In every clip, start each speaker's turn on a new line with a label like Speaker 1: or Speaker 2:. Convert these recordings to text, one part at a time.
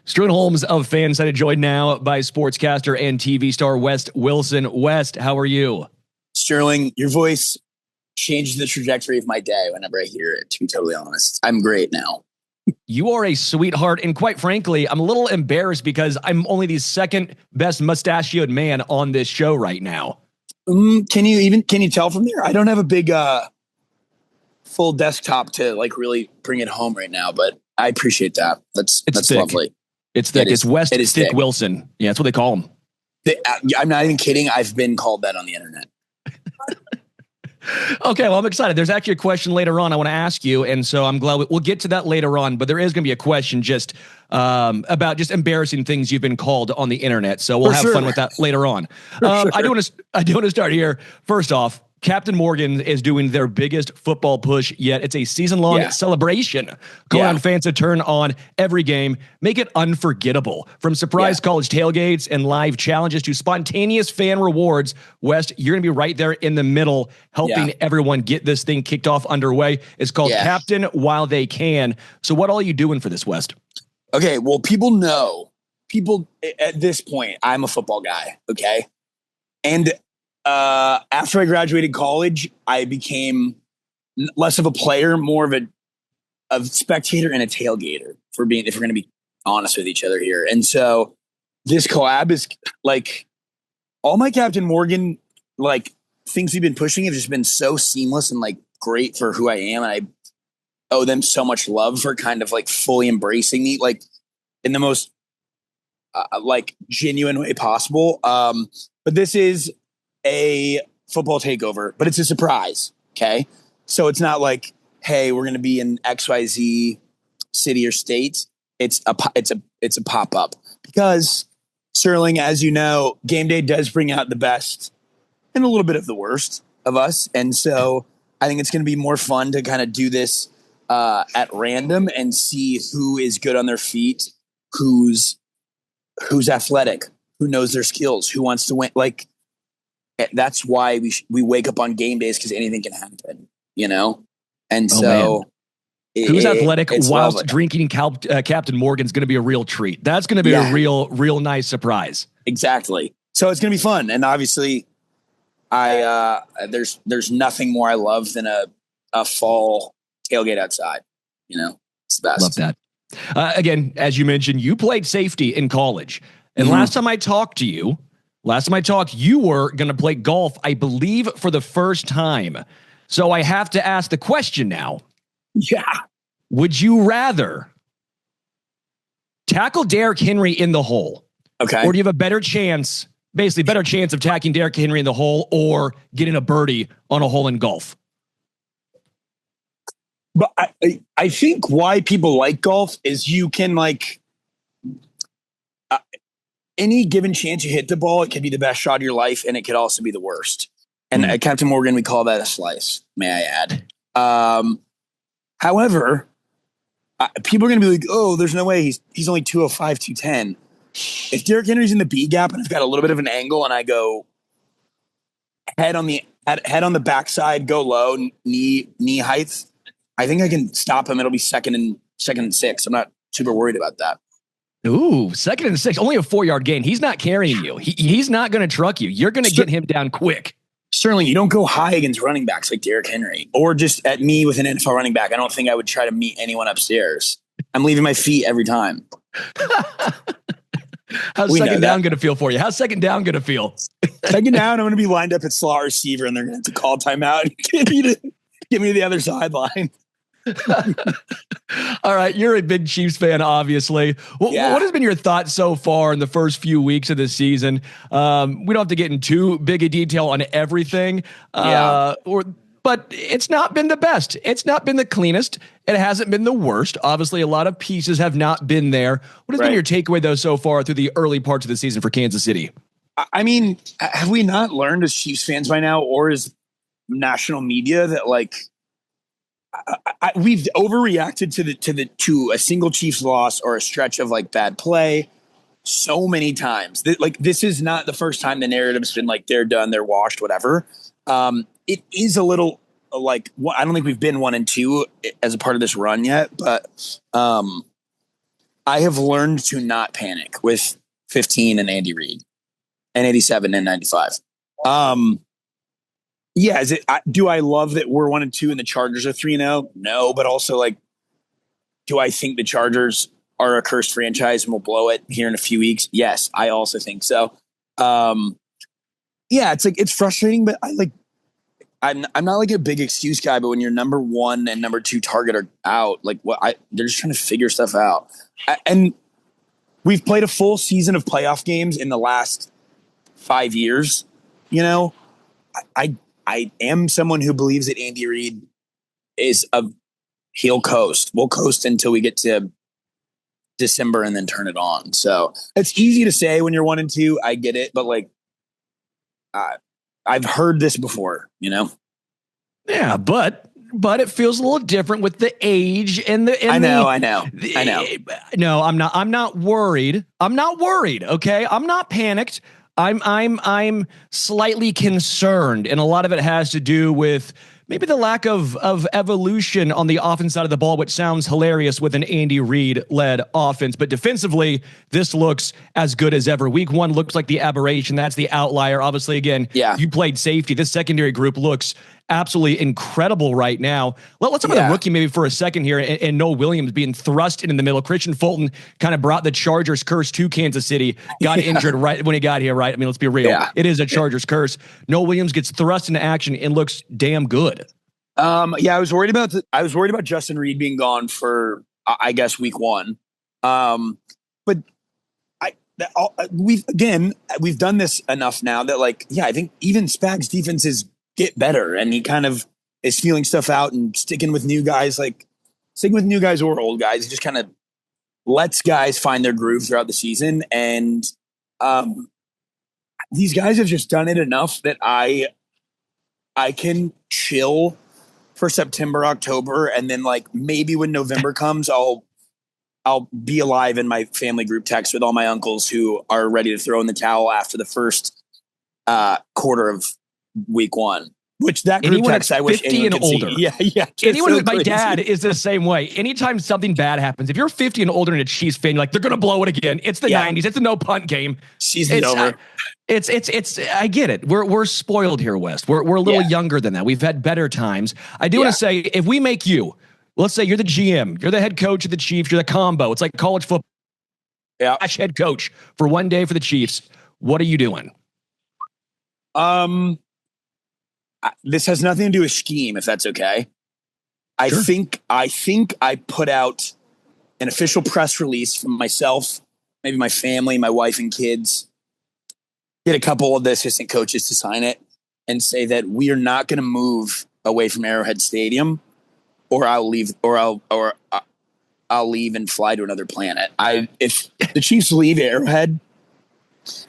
Speaker 1: Sterling Holmes of Fansided, joined now by sportscaster and TV star West Wilson. West, how are you?
Speaker 2: Sterling, your voice changes the trajectory of my day whenever I hear it, to be totally honest. I'm great now.
Speaker 1: You are a sweetheart, and quite frankly, I'm a little embarrassed because I'm only the second best mustachioed man on this show right now.
Speaker 2: Can you tell from there? I don't have a big full desktop to like really bring it home right now, but I appreciate that. That's
Speaker 1: thick.
Speaker 2: Lovely.
Speaker 1: It's thick. It's West Thick
Speaker 2: thick.
Speaker 1: Wilson. Yeah, that's what they call him.
Speaker 2: I'm not even kidding. I've been called that on the internet.
Speaker 1: Okay, well, I'm excited. There's actually a question later on I want to ask you, and so I'm glad we'll get to that later on, but there is going to be a question just about just embarrassing things you've been called on the internet, so we'll have fun with that later on. I do want to start here. First off, Captain Morgan is doing their biggest football push yet. It's a season-long celebration. Calling on fans to turn on every game, make it unforgettable. From surprise college tailgates and live challenges to spontaneous fan rewards, West, you're going to be right there in the middle, helping everyone get this thing kicked off underway. It's called Captain While They Can. So what all are you doing for this, West?
Speaker 2: Okay, well, people at this point, I'm a football guy, okay? And after I graduated college, I became less of a player, more of a spectator and a tailgater, if we're going to be honest with each other here. And so this collab is like all my Captain Morgan, like things we've been pushing have just been so seamless and like great for who I am. And I owe them so much love for kind of like fully embracing me, like in the most like genuine way possible. But this is a football takeover, but it's a surprise. Okay. So it's not like, hey, we're going to be in XYZ city or state. It's a pop-up because Sterling, as you know, game day does bring out the best and a little bit of the worst of us. And so I think it's going to be more fun to kind of do this at random and see who is good on their feet, who's athletic, who knows their skills, who wants to win. Like, that's why we wake up on game days, because anything can happen, you know? And
Speaker 1: who's athletic whilst drinking Captain Morgan's going to be a real treat. That's going to be a real nice surprise.
Speaker 2: Exactly. So it's going to be fun. And obviously there's nothing more I love than a fall tailgate outside. You know, it's the best.
Speaker 1: Love that. Again, as you mentioned, you played safety in college. And last time I talked, you were going to play golf, I believe, for the first time. So I have to ask the question now.
Speaker 2: Yeah.
Speaker 1: Would you rather tackle Derrick Henry in the hole?
Speaker 2: Okay.
Speaker 1: Or do you have a better chance of tackling Derrick Henry in the hole or getting a birdie on a hole in golf?
Speaker 2: But I think why people like golf is you can like... any given chance you hit the ball, it could be the best shot of your life, and it could also be the worst. And at Captain Morgan, we call that a slice, may I add. However, people are going to be like, oh, there's no way he's only 205, 210. If Derrick Henry's in the B gap and I've got a little bit of an angle and I go head on the backside, go low, knee height, I think I can stop him. It'll be second and 6. I'm not super worried about that.
Speaker 1: Ooh, 2nd and 6, only a 4-yard gain. He's not carrying you. He's not going to truck you. You're going to get him down quick.
Speaker 2: Sterling, you don't go high against running backs like Derrick Henry or just at me with an NFL running back. I don't think I would try to meet anyone upstairs. I'm leaving my feet every time.
Speaker 1: How's second down going to feel for you? How's second down going to feel?
Speaker 2: Second down, I'm going to be lined up at slot receiver and they're going to have to call timeout and get me to the other sideline.
Speaker 1: All right, you're a big Chiefs fan, obviously. What has been your thoughts so far in the first few weeks of the season? We don't have to get in too big a detail on everything, but it's not been the best. It's not been the cleanest. It hasn't been the worst. Obviously, a lot of pieces have not been there. What has been your takeaway, though, so far through the early parts of the season for Kansas City?
Speaker 2: I mean, have we not learned as Chiefs fans by now, or as national media, that like we've overreacted to a single Chiefs loss or a stretch of like bad play so many times? This is not the first time the narrative's been like they're done, they're washed, whatever. It is a little like, I don't think we've been 1-2 as a part of this run yet, but I have learned to not panic with 15 and Andy Reid and 87 and 95. Yeah, do I love that we're 1-2 and the Chargers are 3-0? No, but also like, do I think the Chargers are a cursed franchise and will blow it here in a few weeks? Yes, I also think so. Yeah, it's like it's frustrating, but I'm not like a big excuse guy, but when your number 1 and number 2 target are out, like they're just trying to figure stuff out. And we've played a full season of playoff games in the last 5 years. You know, I am someone who believes that Andy Reid he'll coast. We'll coast until we get to December and then turn it on. So it's easy to say when you're 1-2. I get it, but like, I've heard this before, you know?
Speaker 1: Yeah, but it feels a little different with the age and the.
Speaker 2: I know.
Speaker 1: No, I'm not worried. I'm not worried. Okay, I'm not panicked. I'm slightly concerned, and a lot of it has to do with maybe the lack of evolution on the offense side of the ball, which sounds hilarious with an Andy Reid-led offense. But defensively, this looks as good as ever. Week 1 looks like the aberration. That's the outlier. Obviously, again, you played safety. This secondary group looks absolutely incredible right now. Let's talk about the rookie maybe for a second here, and Noel Williams being thrust in the middle. Christian Fulton kind of brought the Chargers curse to Kansas City, got injured right when he got here, right? I mean, let's be real. Yeah. It is a Chargers curse. Noel Williams gets thrust into action and looks damn good.
Speaker 2: I was worried about Justin Reid being gone for, I guess, week 1. But we've done this enough now that I think even Spags defenses get better, and he kind of is feeling stuff out and sticking with new guys or old guys. He just kind of lets guys find their groove throughout the season. And these guys have just done it enough that I can chill for September, October, and then maybe when November comes, I'll be alive in my family group text with all my uncles who are ready to throw in the towel after the first quarter of week 1. Which that group text, I wish anyone could older. See. Yeah.
Speaker 1: Anyone with my dad is the same way. Anytime something bad happens, if you're 50 and older and a Chiefs fan, they're going to blow it again. It's the 90s. It's a no punt game.
Speaker 2: Season's over.
Speaker 1: It's. I get it. We're spoiled here, West. We're a little younger than that. We've had better times. I do want to say, if we make you, let's say you're the GM, you're the head coach of the Chiefs, you're the combo. It's like college football. Yeah. Head coach for one day for the Chiefs. What are you doing?
Speaker 2: This has nothing to do with scheme, if that's okay. Sure. I think I put out an official press release from myself, maybe my family, my wife and kids, get a couple of the assistant coaches to sign it and say that we are not going to move away from Arrowhead Stadium, or I'll leave and fly to another planet. If the Chiefs leave Arrowhead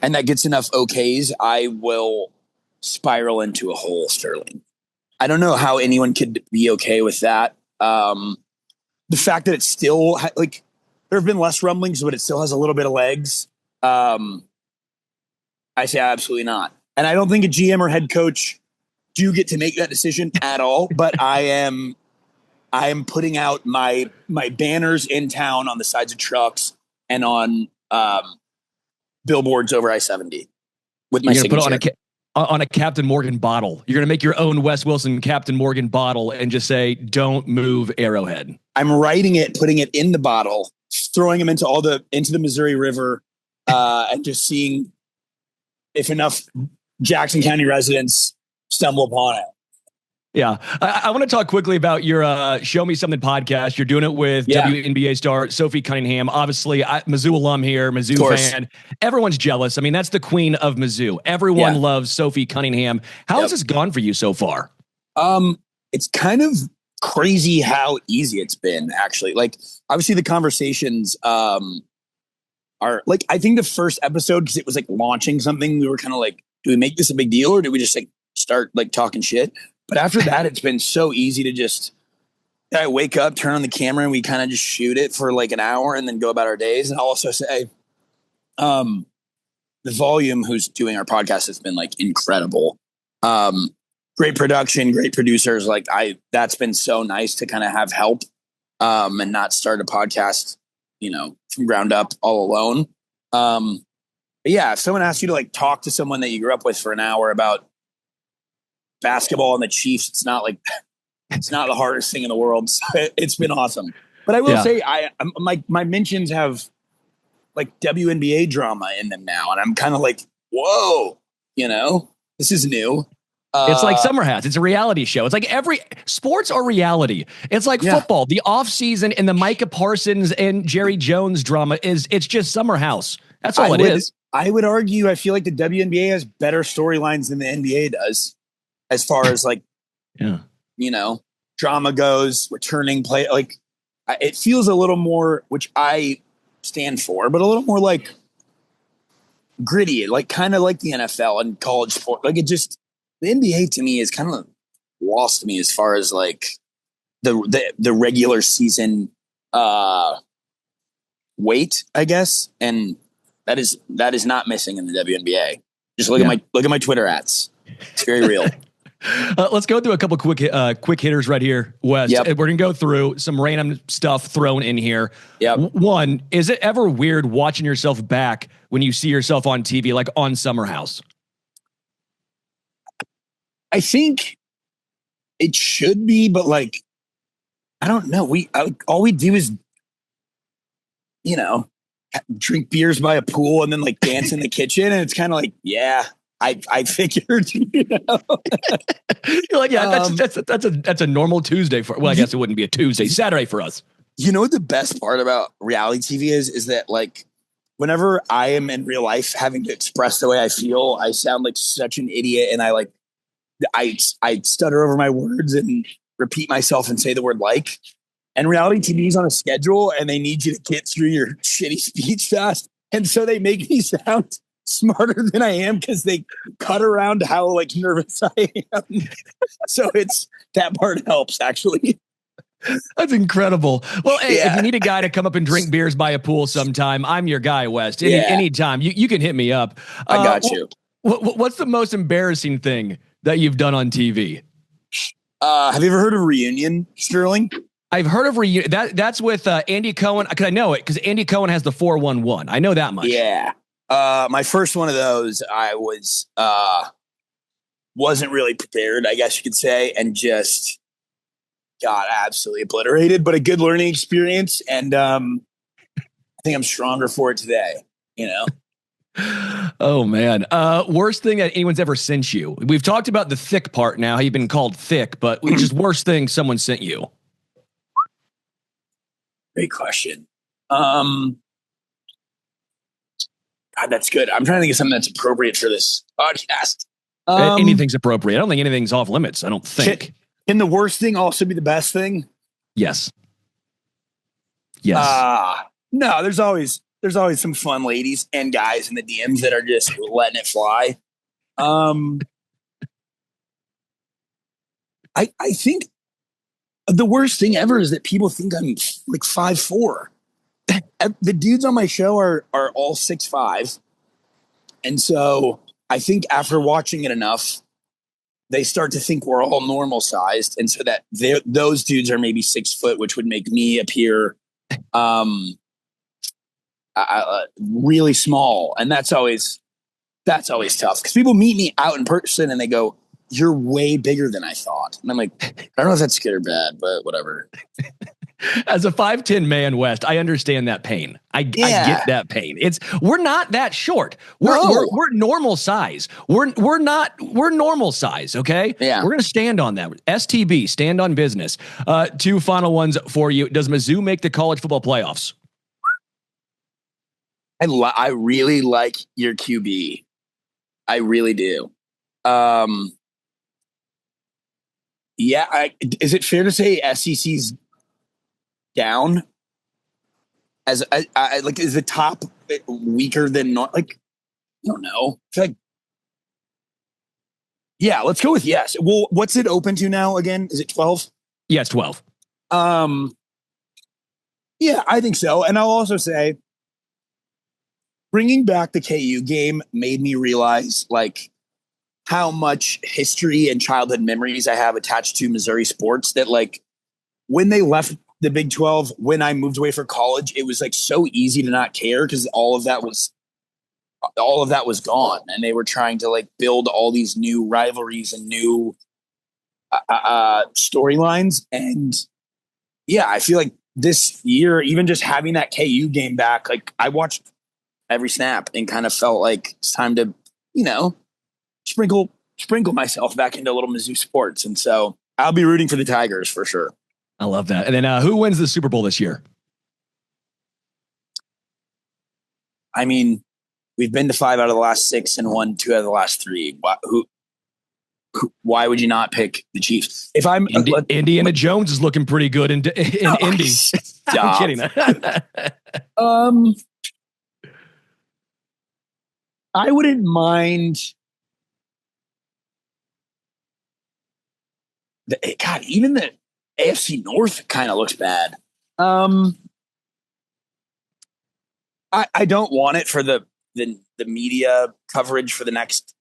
Speaker 2: and that gets enough okays, I will spiral into a hole, Sterling. I don't know how anyone could be okay with that. The fact that it's still there have been less rumblings, but it still has a little bit of legs. I say absolutely not. And I don't think a GM or head coach do get to make that decision at all. But I am putting out my banners in town on the sides of trucks and on billboards over I-70 with my signature.
Speaker 1: Put on a Captain Morgan bottle. You're going to make your own Wes Wilson Captain Morgan bottle and just say, "Don't move Arrowhead."
Speaker 2: I'm writing it, putting it in the bottle, throwing them into the Missouri River, and just seeing if enough Jackson County residents stumble upon it.
Speaker 1: Yeah. I want to talk quickly about your Show Me Something podcast. You're doing it with WNBA star Sophie Cunningham. Obviously, Mizzou alum here, Mizzou fan. Everyone's jealous. I mean, that's the queen of Mizzou. Everyone loves Sophie Cunningham. How has this gone for you so far?
Speaker 2: It's kind of crazy how easy it's been, actually. Obviously, the conversations are I think the first episode, because it was launching something, we were kind of do we make this a big deal, or do we just start talking shit? But after that, it's been so easy to just, I wake up, turn on the camera, and we kind of just shoot it for an hour and then go about our days. And I'll also say, the Volume, who's doing our podcast, has been incredible. Great production, great producers. That's been so nice to kind of have help, and not start a podcast, from ground up all alone. But yeah, if someone asks you to like talk to someone that you grew up with for an hour about basketball and the Chiefs, it's not the hardest thing in the world. So it's been awesome. But I will say, my mentions have like WNBA drama in them now, and I'm kind of like, whoa, this is new.
Speaker 1: It's like Summer House. It's a reality show. It's like every sports are reality. It's like football. The off season and the Micah Parsons and Jerry Jones drama it's just Summer House. That's all it is.
Speaker 2: I would argue, I feel like the WNBA has better storylines than the NBA does, as far as like, drama goes, returning play. Like, it feels a little more, which I stand for, but a little more like gritty, like kind of like the NFL and college sport. Like the NBA to me is kind of lost me as far as like the regular season weight, I guess, and that is not missing in the WNBA. Just look at my Twitter ads. It's very real.
Speaker 1: Let's go through a couple quick hitters right here, Wes.
Speaker 2: Yep.
Speaker 1: We're going to go through some random stuff thrown in here.
Speaker 2: Yep.
Speaker 1: One, is it ever weird watching yourself back when you see yourself on TV, like on Summer House?
Speaker 2: I think it should be, but like, I don't know. All we do is, drink beers by a pool and then like dance in the kitchen. And it's kind of like, yeah, I figured,
Speaker 1: You're like, yeah, that's a normal Tuesday well, I guess it wouldn't be a Tuesday, Saturday for us.
Speaker 2: You know what the best part about reality TV is that like whenever I am in real life having to express the way I feel, I sound like such an idiot, and I stutter over my words and repeat myself and say the word like. And reality TV is on a schedule, and they need you to get through your shitty speech fast, and so they make me sound smarter than I am because they cut around how like nervous I am. So that part helps actually.
Speaker 1: That's incredible. Well, hey, if you need a guy to come up and drink beers by a pool sometime, I'm your guy, West. Anytime you can hit me up.
Speaker 2: I got you.
Speaker 1: What's the most embarrassing thing that you've done on TV?
Speaker 2: Have you ever heard of Reunion, Sterling?
Speaker 1: I've heard of Reunion. That's with Andy Cohen. Because I know it because Andy Cohen has the 411. I know that much.
Speaker 2: Yeah. My first one of those, I wasn't really prepared, I guess you could say, and just got absolutely obliterated, but a good learning experience. And I think I'm stronger for it today,
Speaker 1: Oh, man. Worst thing that anyone's ever sent you. We've talked about the thick part now, how you've been called thick, but just worst thing someone sent you.
Speaker 2: Great question. God, that's good. I'm trying to think of something that's appropriate for this podcast.
Speaker 1: Anything's appropriate. I don't think anything's off limits. I don't think.
Speaker 2: Can the worst thing also be the best thing?
Speaker 1: Yes.
Speaker 2: No, there's always some fun ladies and guys in the DMs that are just letting it fly. I think the worst thing ever is that people think I'm like 5'4". The dudes on my show are all 6'5". And so I think after watching it enough, they start to think we're all normal sized. And so that those dudes are maybe 6 foot, which would make me appear really small. And that's always tough because people meet me out in person and they go, "You're way bigger than I thought." And I'm like, I don't know if that's good or bad, but whatever.
Speaker 1: As a 5'10" man, West, I understand that pain. I get that pain. We're not that short. We're normal size. We're normal size. Okay.
Speaker 2: Yeah.
Speaker 1: We're going to stand on that. STB, stand on business. Two final ones for you. Does Mizzou make the college football playoffs?
Speaker 2: I really like your QB. I really do. Yeah. Is it fair to say SEC's down as I like, is the top weaker than not? Like, I don't know. I feel like, yeah, let's go with yes. Well, what's it open to now again? Is it 12?
Speaker 1: Yeah, it's 12.
Speaker 2: Yeah, I think so. And I'll also say bringing back the KU game made me realize like how much history and childhood memories I have attached to Missouri sports that like when they left the Big 12 when I moved away for college. It was like so easy to not care because all of that was gone, and they were trying to like build all these new rivalries and new storylines. And yeah, I feel like this year, even just having that KU game back, like I watched every snap and kind of felt like it's time to, sprinkle myself back into a little Mizzou sports. And so I'll be rooting for the Tigers for sure.
Speaker 1: I love that. And then who wins the Super Bowl this year?
Speaker 2: I mean, we've been to 5 out of the last 6 and won 2 out of the last 3. Why would you not pick the Chiefs? If I'm
Speaker 1: Indiana Jones is looking pretty good in Indy. I'm kidding.
Speaker 2: I wouldn't mind. God, even the AFC North kind of looks bad. I don't want it for the media coverage for the next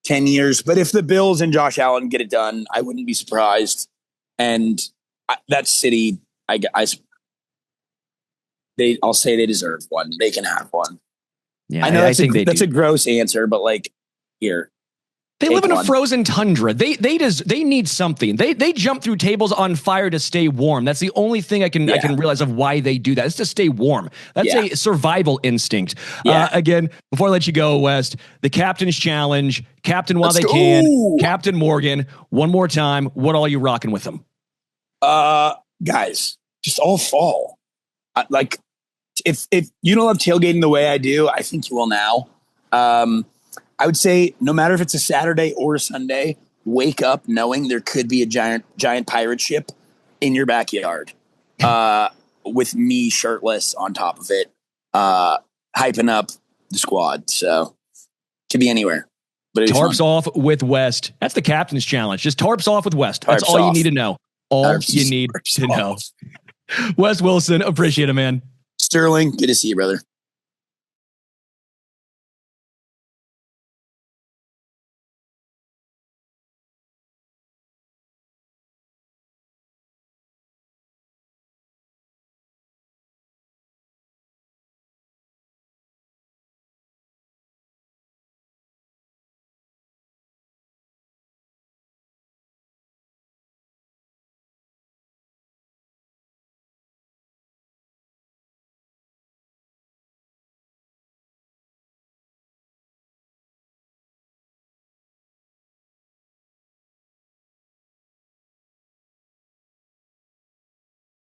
Speaker 2: 10 years, but if the Bills and Josh Allen get it done, I wouldn't be surprised. And that city, I'll say they deserve one. They can have one.
Speaker 1: Yeah,
Speaker 2: I know that's a gross answer, but like here.
Speaker 1: They live in a frozen tundra. They need something. They jump through tables on fire to stay warm. That's the only thing I can realize of why they do that. It's to stay warm. That's a survival instinct.
Speaker 2: Yeah.
Speaker 1: Again, before I let you go, West, the captain's challenge, captain while they can, Captain Morgan. One more time, what all you rocking with them?
Speaker 2: Guys, just all fall. Like if you don't love tailgating the way I do, I think you will now. I would say no matter if it's a Saturday or a Sunday, wake up knowing there could be a giant pirate ship in your backyard with me shirtless on top of it, hyping up the squad. So could be anywhere. But
Speaker 1: Tarps off with West. That's the captain's challenge. Just tarps off with West. That's all you need to know. You need to know. Wes Wilson, appreciate it, man.
Speaker 2: Sterling, good to see you, brother.